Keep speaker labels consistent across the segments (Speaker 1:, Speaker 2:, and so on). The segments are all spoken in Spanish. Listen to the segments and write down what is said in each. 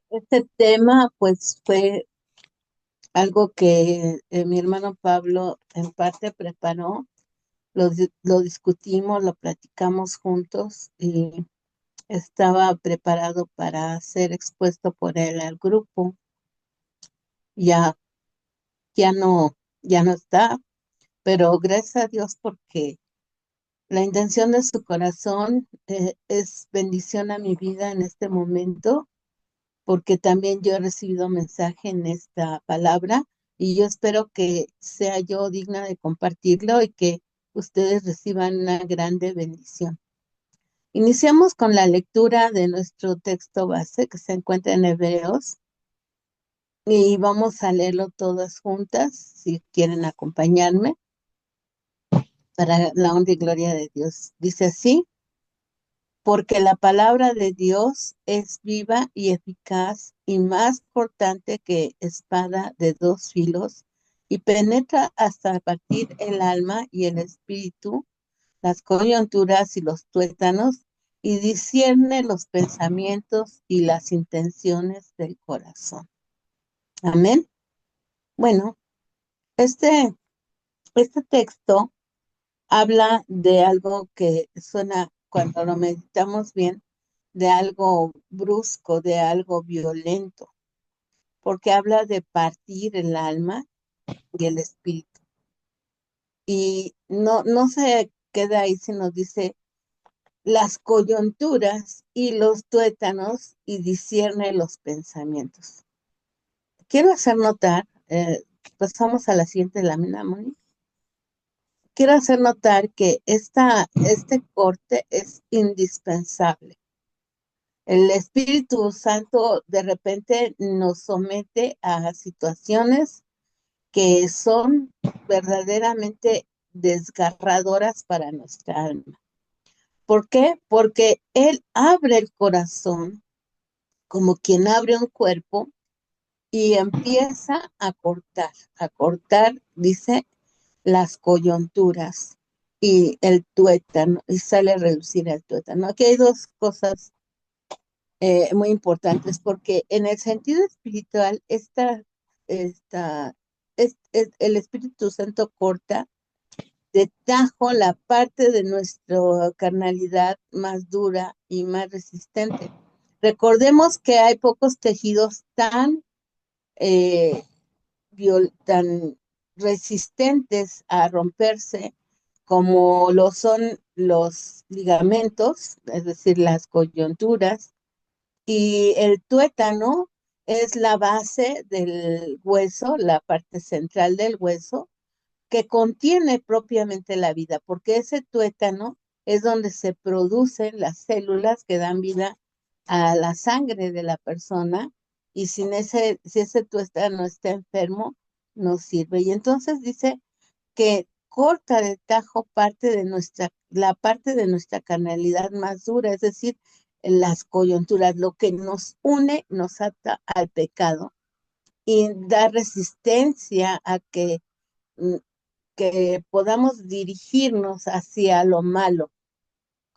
Speaker 1: Este tema, pues, fue algo que mi hermano Pablo en parte preparó, lo discutimos, lo platicamos juntos y estaba preparado para ser expuesto por él al grupo. Ya, ya no, ya no está, pero gracias a Dios porque la intención de su corazón es bendición a mi vida en este momento porque también yo he recibido mensaje en esta palabra y yo espero que sea yo digna de compartirlo y que ustedes reciban una grande bendición. Iniciamos con la lectura de nuestro texto base que se encuentra en Hebreos y vamos a leerlo todas juntas si quieren acompañarme para la honra y gloria de Dios. Dice así: porque la palabra de Dios es viva y eficaz y más cortante que espada de dos filos y penetra hasta partir el alma y el espíritu, las coyunturas y los tuétanos, y discierne los pensamientos y las intenciones del corazón. Amén. Bueno, este, este texto habla de algo que suena, cuando lo meditamos bien, de algo brusco, de algo violento, porque habla de partir el alma y el espíritu. Y no se queda ahí, sino dice las coyunturas y los tuétanos y discierne los pensamientos. Quiero hacer notar, pasamos a la siguiente lámina, Moni. Quiero hacer notar que este corte es indispensable. El Espíritu Santo de repente nos somete a situaciones que son verdaderamente desgarradoras para nuestra alma. ¿Por qué? Porque Él abre el corazón como quien abre un cuerpo y empieza a cortar, dice, las coyunturas y el tuétano, y sale a reducir el tuétano. Aquí hay dos cosas muy importantes, porque en el sentido espiritual, esta, el Espíritu Santo corta de tajo la parte de nuestra carnalidad más dura y más resistente. Recordemos que hay pocos tejidos eh, tan resistentes a romperse como lo son los ligamentos, es decir, las coyunturas, y el tuétano es la base del hueso, la parte central del hueso, que contiene propiamente la vida, porque ese tuétano es donde se producen las células que dan vida a la sangre de la persona, y si ese tuétano está enfermo, no sirve. Y entonces dice que corta de tajo la parte de nuestra carnalidad más dura, es decir, las coyunturas, lo que nos une, nos ata al pecado y da resistencia a mm, que podamos dirigirnos hacia lo malo.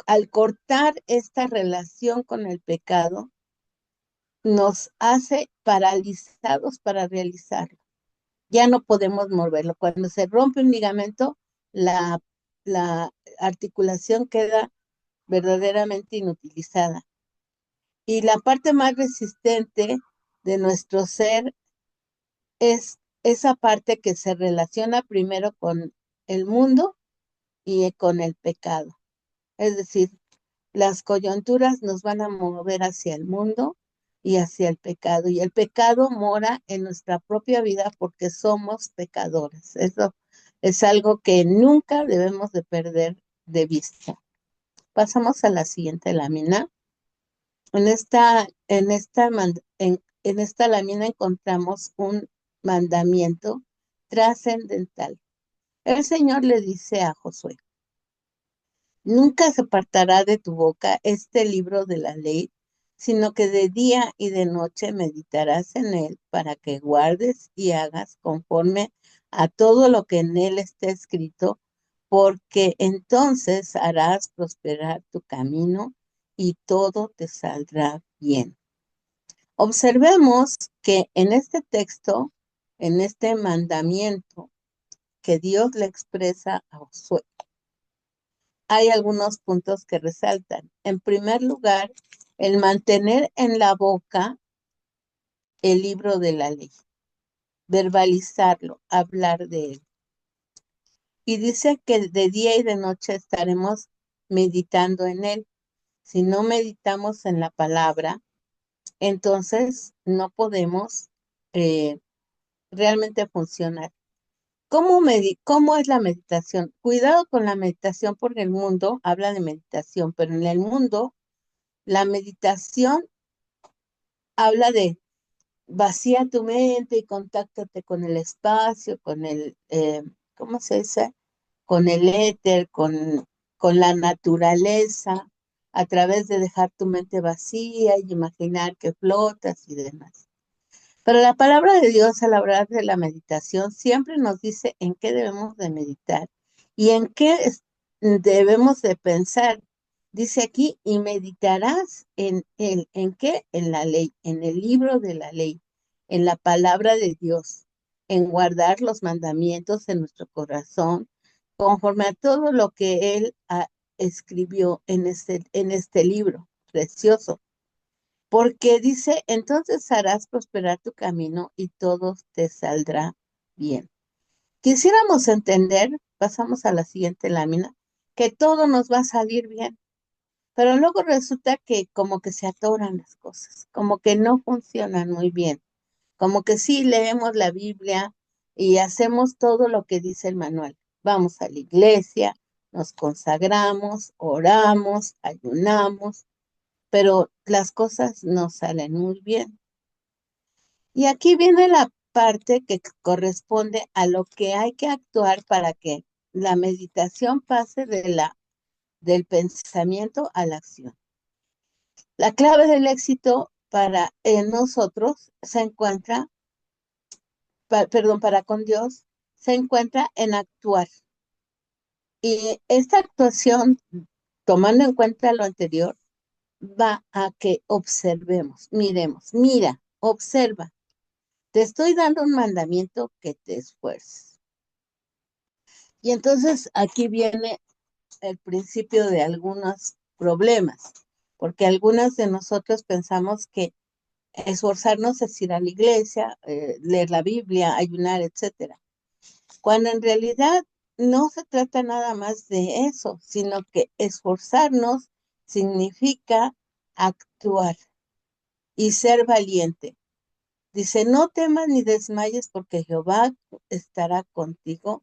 Speaker 1: Al cortar esta relación con el pecado, nos hace paralizados para realizarlo. Ya no podemos moverlo. Cuando se rompe un ligamento, la, la articulación queda verdaderamente inutilizada. Y la parte más resistente de nuestro ser es esa parte que se relaciona primero con el mundo y con el pecado. Es decir, las coyunturas nos van a mover hacia el mundo y hacia el pecado. Y el pecado mora en nuestra propia vida porque somos pecadores. Eso es algo que nunca debemos de perder de vista. Pasamos a la siguiente lámina. En esta lámina encontramos un mandamiento trascendental. El Señor le dice a Josué: nunca se apartará de tu boca este libro de la ley, sino que de día y de noche meditarás en él para que guardes y hagas conforme a todo lo que en él está escrito, porque entonces harás prosperar tu camino y todo te saldrá bien. Observemos que en este texto, en este mandamiento que Dios le expresa a Josué, hay algunos puntos que resaltan. En primer lugar, el mantener en la boca el libro de la ley, verbalizarlo, hablar de él. Y dice que de día y de noche estaremos meditando en él. Si no meditamos en la palabra, entonces no podemos eh, realmente funcionar. ¿Cómo es la meditación? Cuidado con la meditación porque el mundo habla de meditación, pero en el mundo la meditación habla de vacía tu mente y contáctate con el espacio, con ¿cómo se dice? Con el éter, con la naturaleza, a través de dejar tu mente vacía y imaginar que flotas y demás. Pero la palabra de Dios al hablar de la meditación siempre nos dice en qué debemos de meditar y en qué debemos de pensar. Dice aquí, y meditarás ¿en qué? En la ley, en el libro de la ley, en la palabra de Dios, en guardar los mandamientos en nuestro corazón, conforme a todo lo que Él escribió en este libro precioso. Porque dice, entonces harás prosperar tu camino y todo te saldrá bien. Quisiéramos entender, pasamos a la siguiente lámina, que todo nos va a salir bien, pero luego resulta que como que se atoran las cosas, como que no funcionan muy bien, como que sí leemos la Biblia y hacemos todo lo que dice el manual. Vamos a la iglesia, nos consagramos, oramos, ayunamos, pero las cosas no salen muy bien. Y aquí viene la parte que corresponde a lo que hay que actuar para que la meditación pase del pensamiento a la acción. La clave del éxito para nosotros se encuentra, para con Dios, se encuentra en actuar. Y esta actuación, tomando en cuenta lo anterior, va a que observemos, miremos, mira, observa. Te estoy dando un mandamiento que te esfuerces. Y entonces aquí viene el principio de algunos problemas, porque algunas de nosotros pensamos que esforzarnos es ir a la iglesia, leer la Biblia, ayunar, etcétera. Cuando en realidad no se trata nada más de eso, sino que esforzarnos significa actuar y ser valiente. Dice, no temas ni desmayes porque Jehová estará contigo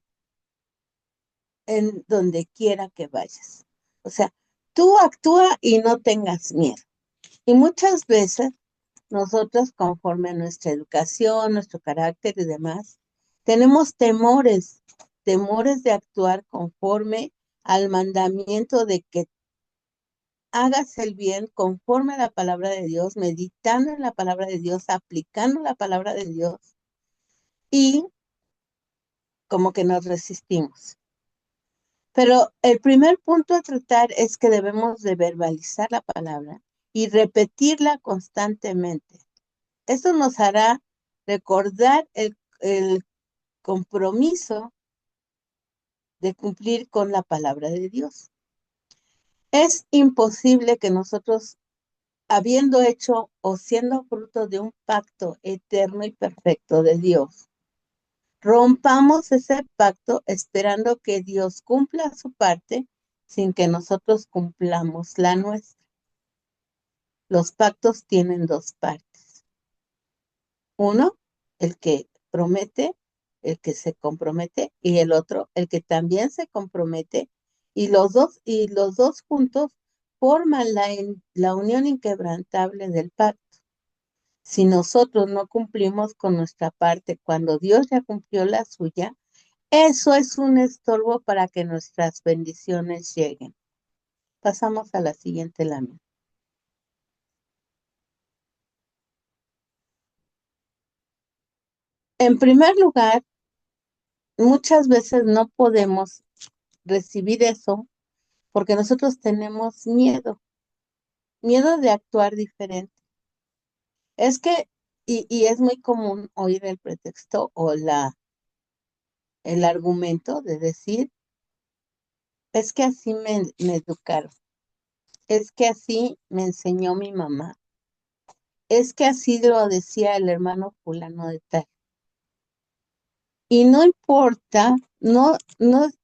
Speaker 1: en donde quiera que vayas. O sea, tú actúa y no tengas miedo. Y muchas veces nosotros, conforme a nuestra educación, nuestro carácter y demás, tenemos temores de actuar conforme al mandamiento de que hagas el bien conforme a la palabra de Dios, meditando en la palabra de Dios, aplicando la palabra de Dios y como que nos resistimos. Pero el primer punto a tratar es que debemos de verbalizar la palabra y repetirla constantemente. Esto nos hará recordar el compromiso de cumplir con la palabra de Dios. Es imposible que nosotros, habiendo hecho o siendo fruto de un pacto eterno y perfecto de Dios, rompamos ese pacto esperando que Dios cumpla su parte sin que nosotros cumplamos la nuestra. Los pactos tienen dos partes. Uno, el que promete, el que se compromete, y el otro, el que también se compromete, y los dos juntos forman la unión inquebrantable del pacto. Si nosotros no cumplimos con nuestra parte cuando Dios ya cumplió la suya, eso es un estorbo para que nuestras bendiciones lleguen. Pasamos a la siguiente lámina. En primer lugar, muchas veces no podemos recibir eso porque nosotros tenemos miedo de actuar diferente. Es que, y es muy común oír el pretexto o el argumento de decir, es que así me educaron, es que así me enseñó mi mamá, es que así lo decía el hermano fulano de tal. Y no importa, no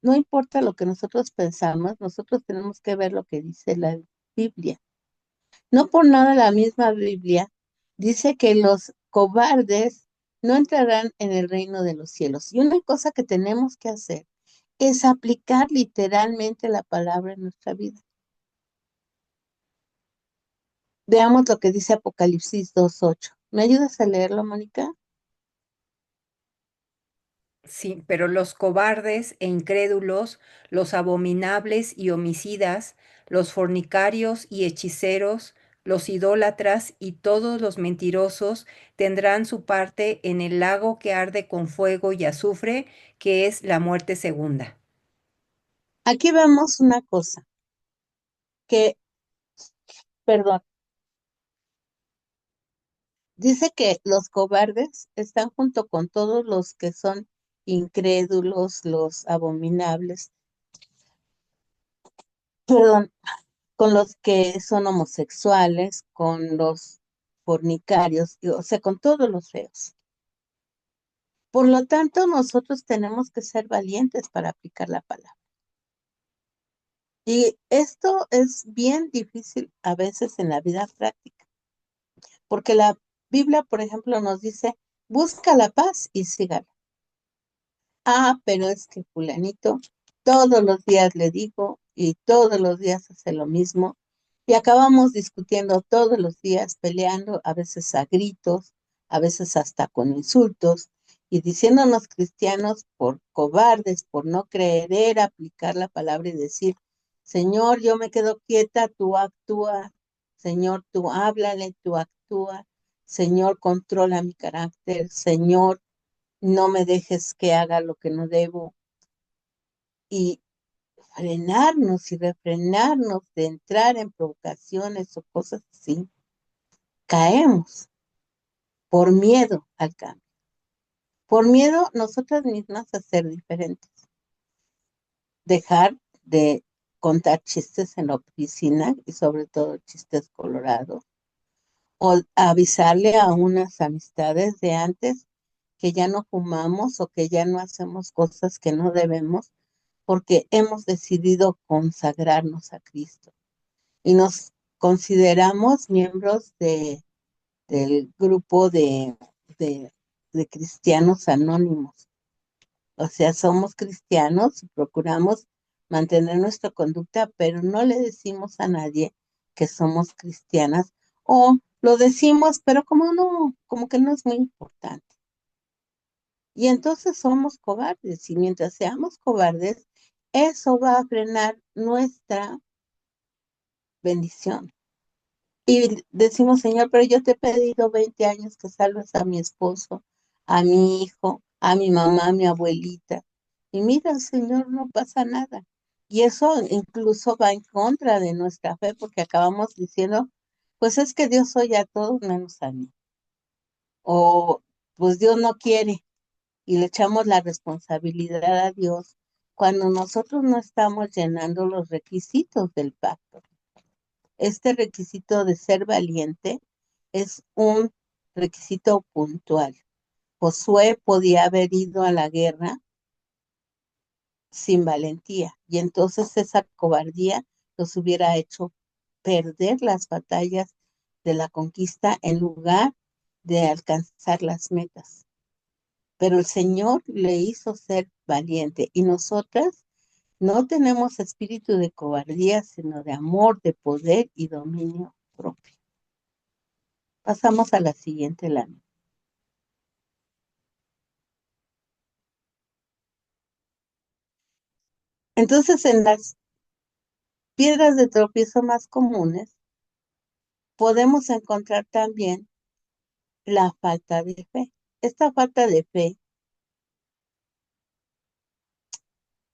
Speaker 1: importa lo que nosotros pensamos, nosotros tenemos que ver lo que dice la Biblia. No por nada la misma Biblia dice que los cobardes no entrarán en el reino de los cielos. Y una cosa que tenemos que hacer es aplicar literalmente la palabra en nuestra vida. Veamos lo que dice Apocalipsis 2:8. ¿Me ayudas a leerlo, Mónica?
Speaker 2: Sí, pero los cobardes e incrédulos, los abominables y homicidas, los fornicarios y hechiceros, los idólatras y todos los mentirosos tendrán su parte en el lago que arde con fuego y azufre, que es la muerte segunda.
Speaker 1: Aquí vemos una cosa, que, perdón, dice que los cobardes están junto con todos los que son incrédulos, los abominables, perdón, con los que son homosexuales, con los fornicarios, o sea, con todos los feos. Por lo tanto, nosotros tenemos que ser valientes para aplicar la palabra. Y esto es bien difícil a veces en la vida práctica, porque la Biblia, por ejemplo, nos dice, busca la paz y sígala. Ah, pero es que fulanito todos los días le digo y todos los días hace lo mismo y acabamos discutiendo todos los días, peleando, a veces a gritos, a veces hasta con insultos y diciéndonos cristianos por cobardes, por no creer, aplicar la palabra y decir, Señor, yo me quedo quieta, tú actúa, Señor, tú háblale, tú actúa, Señor, controla mi carácter, Señor, no me dejes que haga lo que no debo y frenarnos y refrenarnos de entrar en provocaciones o cosas así, caemos por miedo al cambio, por miedo nosotras mismas a ser diferentes, dejar de contar chistes en la oficina y sobre todo chistes colorados, o avisarle a unas amistades de antes que ya no fumamos o que ya no hacemos cosas que no debemos porque hemos decidido consagrarnos a Cristo y nos consideramos miembros del grupo de, de cristianos anónimos. O sea, somos cristianos y procuramos mantener nuestra conducta, pero no le decimos a nadie que somos cristianas o lo decimos, pero como no, como que no es muy importante. Y entonces somos cobardes y mientras seamos cobardes, eso va a frenar nuestra bendición. Y decimos, Señor, pero yo te he pedido 20 años que salves a mi esposo, a mi hijo, a mi mamá, a mi abuelita. Y mira, Señor, no pasa nada. Y eso incluso va en contra de nuestra fe porque acabamos diciendo, pues es que Dios oye a todos menos a mí. O pues Dios no quiere y le echamos la responsabilidad a Dios cuando nosotros no estamos llenando los requisitos del pacto. Este requisito de ser valiente es un requisito puntual. Josué podía haber ido a la guerra sin valentía y entonces esa cobardía los hubiera hecho perder las batallas de la conquista en lugar de alcanzar las metas. Pero el Señor le hizo ser valiente y nosotras no tenemos espíritu de cobardía, sino de amor, de poder y dominio propio. Pasamos a la siguiente lámina. Entonces, en las piedras de tropiezo más comunes, podemos encontrar también la falta de fe. Esta falta de fe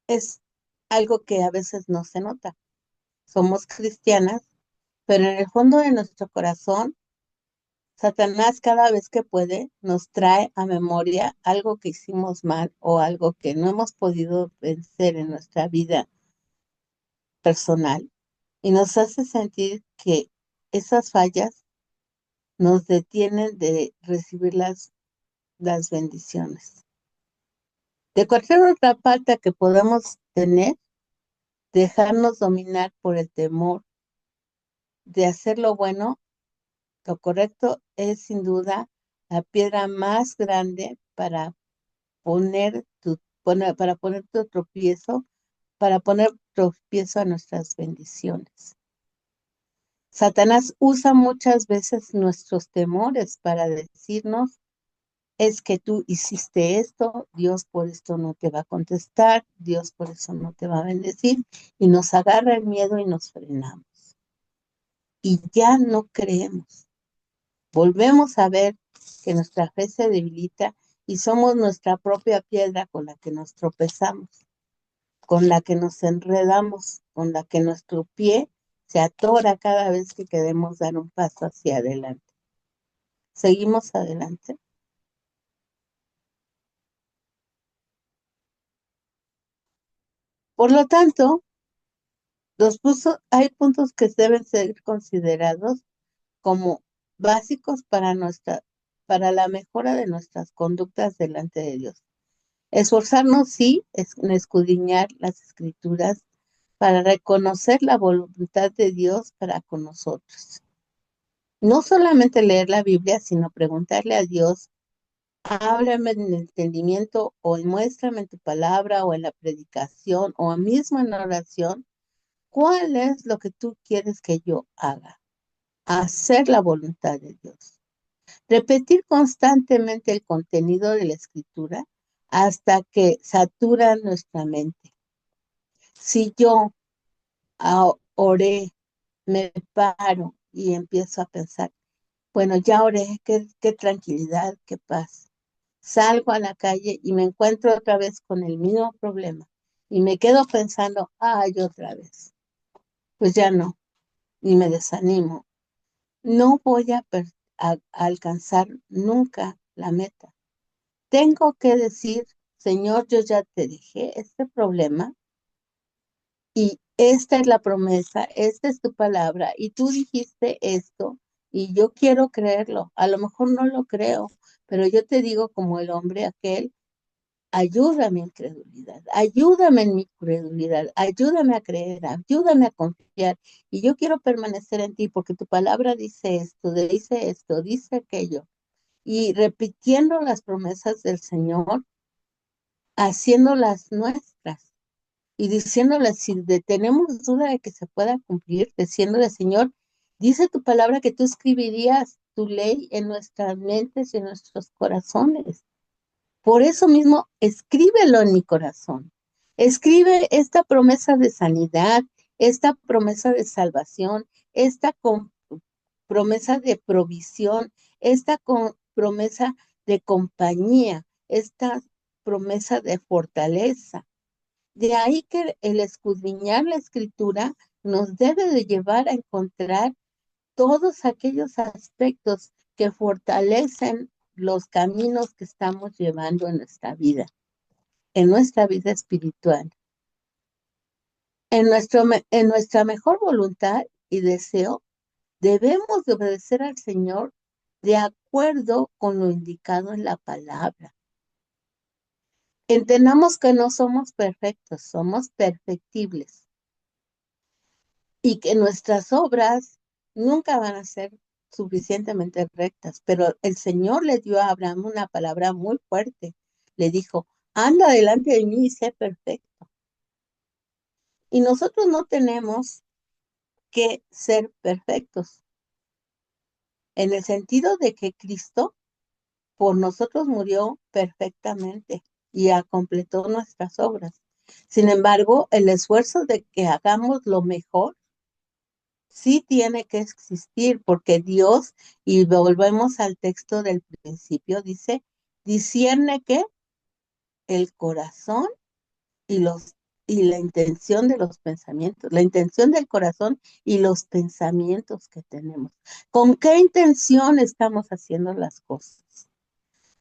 Speaker 1: es algo que a veces no se nota. Somos cristianas, pero en el fondo de nuestro corazón Satanás cada vez que puede nos trae a memoria algo que hicimos mal o algo que no hemos podido vencer en nuestra vida personal y nos hace sentir que esas fallas nos detienen de recibir las bendiciones. De cualquier otra falta que podamos tener, dejarnos dominar por el temor de hacer lo bueno, lo correcto, es sin duda la piedra más grande para poner tu tropiezo, para poner tropiezo a nuestras bendiciones. Satanás usa muchas veces nuestros temores para decirnos, es que tú hiciste esto, Dios por esto no te va a contestar, Dios por eso no te va a bendecir, y nos agarra el miedo y nos frenamos. Y ya no creemos. Volvemos a ver que nuestra fe se debilita y somos nuestra propia piedra con la que nos tropezamos, con la que nos enredamos, con la que nuestro pie se atora cada vez que queremos dar un paso hacia adelante. Seguimos adelante. Por lo tanto, hay puntos que deben ser considerados como básicos para la mejora de nuestras conductas delante de Dios. Esforzarnos, sí, en escudriñar las escrituras para reconocer la voluntad de Dios para con nosotros. No solamente leer la Biblia, sino preguntarle a Dios, háblame en el entendimiento o muéstrame en tu palabra o en la predicación o mismo en la oración, ¿cuál es lo que tú quieres que yo haga? Hacer la voluntad de Dios. Repetir constantemente el contenido de la escritura hasta que satura nuestra mente. Si yo oré, me paro y empiezo a pensar, bueno, ya oré, qué tranquilidad, qué paz. Salgo a la calle y me encuentro otra vez con el mismo problema y me quedo pensando, ay, otra vez. Pues ya no, y me desanimo. No voy a alcanzar nunca la meta. Tengo que decir, Señor, yo ya te dejé este problema y esta es la promesa, esta es tu palabra y tú dijiste esto y yo quiero creerlo. A lo mejor no lo creo, pero yo te digo como el hombre aquel, ayúdame en incredulidad, ayúdame en mi credulidad, ayúdame a creer, ayúdame a confiar. Y yo quiero permanecer en ti porque tu palabra dice esto, dice aquello. Y repitiendo las promesas del Señor, haciéndolas nuestras y diciéndoles, si tenemos duda de que se pueda cumplir, diciéndole, Señor, dice tu palabra que tú escribirías tu ley en nuestras mentes y en nuestros corazones. Por eso mismo, escríbelo en mi corazón. Escribe esta promesa de sanidad, esta promesa de salvación, esta promesa de provisión, esta promesa de compañía, esta promesa de fortaleza. De ahí que el escudriñar la escritura nos debe de llevar a encontrar todos aquellos aspectos que fortalecen los caminos que estamos llevando en nuestra vida espiritual. En nuestra mejor voluntad y deseo, debemos de obedecer al Señor de acuerdo con lo indicado en la palabra. Entendamos que no somos perfectos, somos perfectibles y que nuestras obras nunca van a ser suficientemente rectas, pero el Señor le dio a Abraham una palabra muy fuerte. Le dijo, anda delante de mí y sé perfecto. Y nosotros no tenemos que ser perfectos, en el sentido de que Cristo por nosotros murió perfectamente y completó nuestras obras. Sin embargo, el esfuerzo de que hagamos lo mejor sí tiene que existir, porque Dios, y volvemos al texto del principio, dice, discierne que el corazón y los y la intención de los pensamientos, la intención del corazón y los pensamientos que tenemos. ¿Con qué intención estamos haciendo las cosas?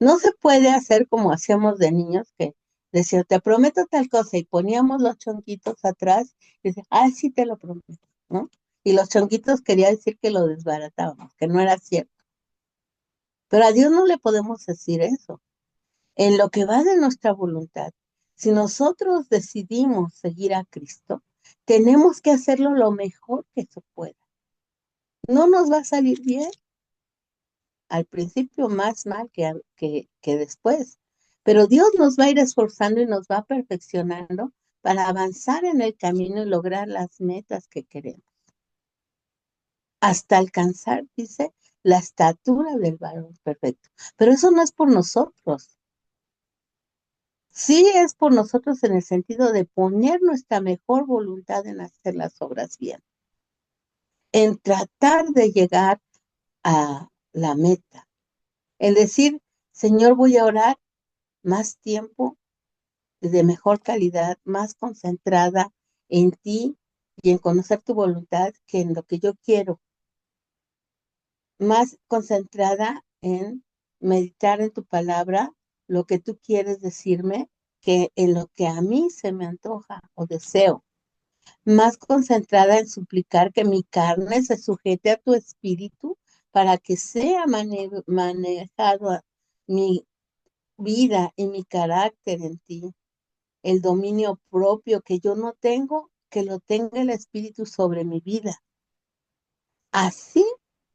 Speaker 1: No se puede hacer como hacíamos de niños, que decía, te prometo tal cosa, y poníamos los chonquitos atrás y decía, ah, sí te lo prometo, ¿no? Y los chonquitos quería decir que lo desbaratábamos, que no era cierto. Pero a Dios no le podemos decir eso. En lo que va de nuestra voluntad, si nosotros decidimos seguir a Cristo, tenemos que hacerlo lo mejor que se pueda. No nos va a salir bien, al principio más mal que después, pero Dios nos va a ir esforzando y nos va perfeccionando para avanzar en el camino y lograr las metas que queremos, hasta alcanzar, dice, la estatura del varón perfecto. Pero eso no es por nosotros. Sí es por nosotros en el sentido de poner nuestra mejor voluntad en hacer las obras bien, en tratar de llegar a la meta, en decir, Señor, voy a orar más tiempo, de mejor calidad, más concentrada en ti y en conocer tu voluntad que en lo que yo quiero, más concentrada en meditar en tu palabra, lo que tú quieres decirme, que en lo que a mí se me antoja o deseo, más concentrada en suplicar que mi carne se sujete a tu espíritu para que sea manejado mi vida y mi carácter en ti, el dominio propio que yo no tengo, que lo tenga el espíritu sobre mi vida. Así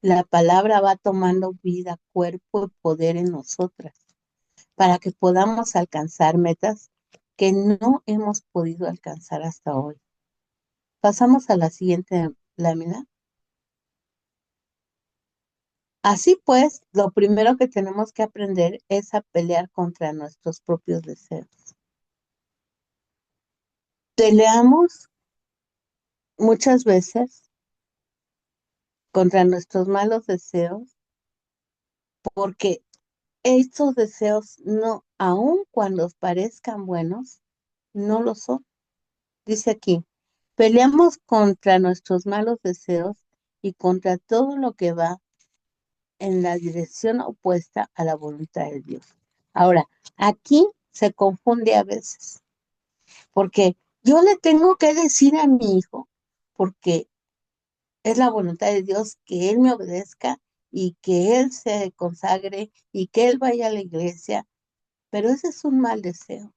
Speaker 1: la palabra va tomando vida, cuerpo y poder en nosotras, para que podamos alcanzar metas que no hemos podido alcanzar hasta hoy. Pasamos a la siguiente lámina. Así pues, lo primero que tenemos que aprender es a pelear contra nuestros propios deseos. Peleamos muchas veces contra nuestros malos deseos porque estos deseos no, aun cuando parezcan buenos, no lo son. Dice aquí, peleamos contra nuestros malos deseos y contra todo lo que va en la dirección opuesta a la voluntad de Dios. Ahora, aquí se confunde a veces, porque yo le tengo que decir a mi hijo, porque es la voluntad de Dios que él me obedezca y que él se consagre y que él vaya a la iglesia, pero ese es un mal deseo,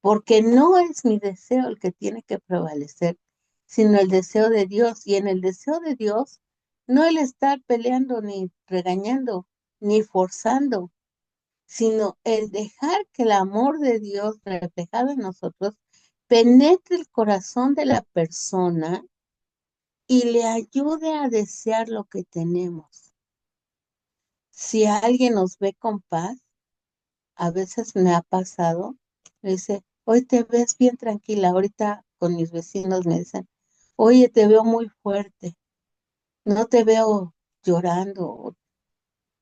Speaker 1: porque no es mi deseo el que tiene que prevalecer, sino el deseo de Dios. Y en el deseo de Dios, no el estar peleando ni regañando ni forzando, sino el dejar que el amor de Dios reflejado en nosotros penetre el corazón de la persona y le ayude a desear lo que tenemos. Si alguien nos ve con paz, a veces me ha pasado, me dice, hoy te ves bien tranquila, ahorita con mis vecinos me dicen, oye, te veo muy fuerte, no te veo llorando.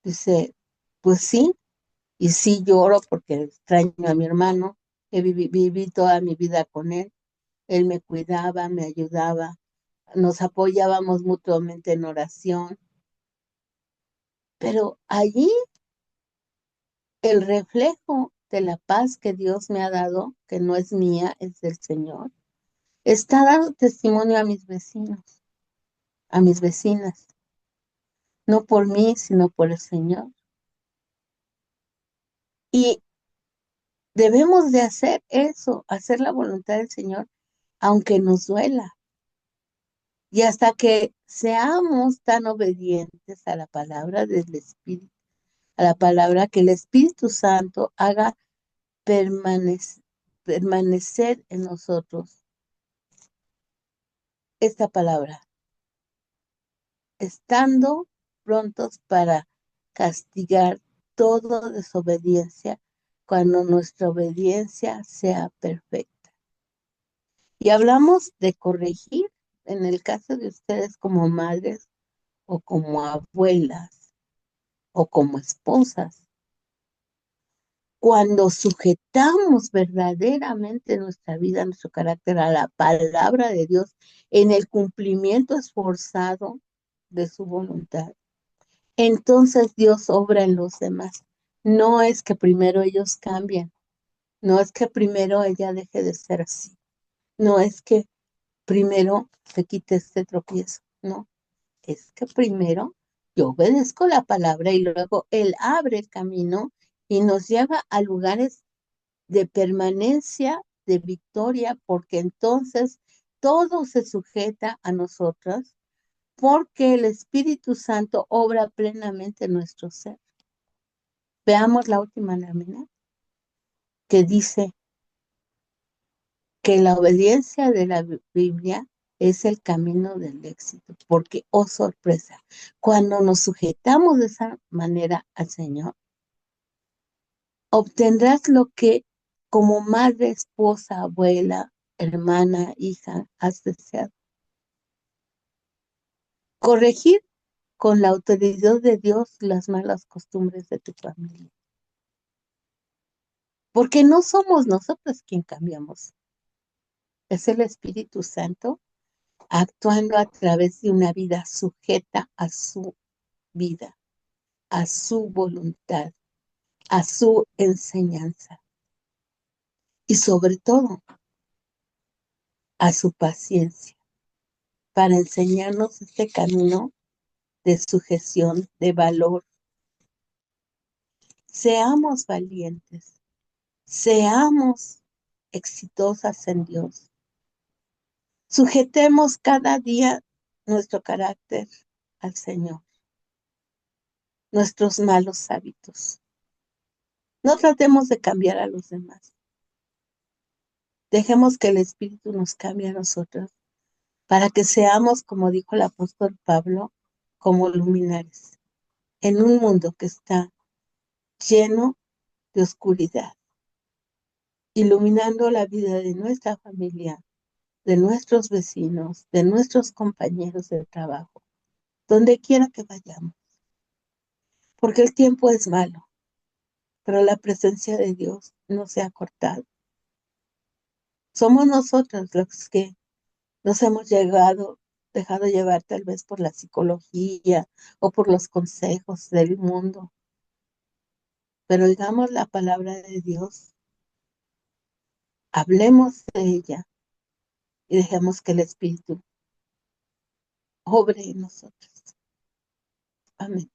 Speaker 1: Dice, pues sí, y sí lloro porque extraño a mi hermano, que viví toda mi vida con él me cuidaba, me ayudaba, nos apoyábamos mutuamente en oración, pero allí el reflejo de la paz que Dios me ha dado, que no es mía, es del Señor, está dando testimonio a mis vecinos, a mis vecinas, no por mí, sino por el Señor. Y debemos de hacer eso, hacer la voluntad del Señor, aunque nos duela. Y hasta que seamos tan obedientes a la palabra del Espíritu, a la palabra que el Espíritu Santo haga permanecer en nosotros esta palabra, estando prontos para castigar toda desobediencia cuando nuestra obediencia sea perfecta. Y hablamos de corregir en el caso de ustedes como madres o como abuelas o como esposas. Cuando sujetamos verdaderamente nuestra vida, nuestro carácter a la palabra de Dios en el cumplimiento esforzado de su voluntad, entonces Dios obra en los demás. No es que primero ellos cambien, no es que primero ella deje de ser así, no es que primero se quite este tropiezo, no, es que primero yo obedezco la palabra y luego Él abre el camino y nos lleva a lugares de permanencia, de victoria, porque entonces todo se sujeta a nosotros, porque el Espíritu Santo obra plenamente en nuestro ser. Veamos la última lámina que dice que la obediencia de la Biblia es el camino del éxito, porque, oh sorpresa, cuando nos sujetamos de esa manera al Señor, obtendrás lo que como madre, esposa, abuela, hermana, hija, has deseado. Corregir con la autoridad de Dios las malas costumbres de tu familia. Porque no somos nosotros quien cambiamos, es el Espíritu Santo actuando a través de una vida sujeta a su vida, a su voluntad, a su enseñanza y sobre todo a su paciencia para enseñarnos este camino de sujeción, de valor. Seamos valientes, seamos exitosas en Dios. Sujetemos cada día nuestro carácter al Señor, nuestros malos hábitos. No tratemos de cambiar a los demás. Dejemos que el Espíritu nos cambie a nosotros para que seamos, como dijo el apóstol Pablo, como luminares en un mundo que está lleno de oscuridad, iluminando la vida de nuestra familia, de nuestros vecinos, de nuestros compañeros de trabajo, donde quiera que vayamos. Porque el tiempo es malo, pero la presencia de Dios no se ha cortado. Somos nosotros los que nos hemos dejado llevar tal vez por la psicología o por los consejos del mundo. Pero oigamos la palabra de Dios, hablemos de ella y dejemos que el Espíritu obre en nosotros. Amén.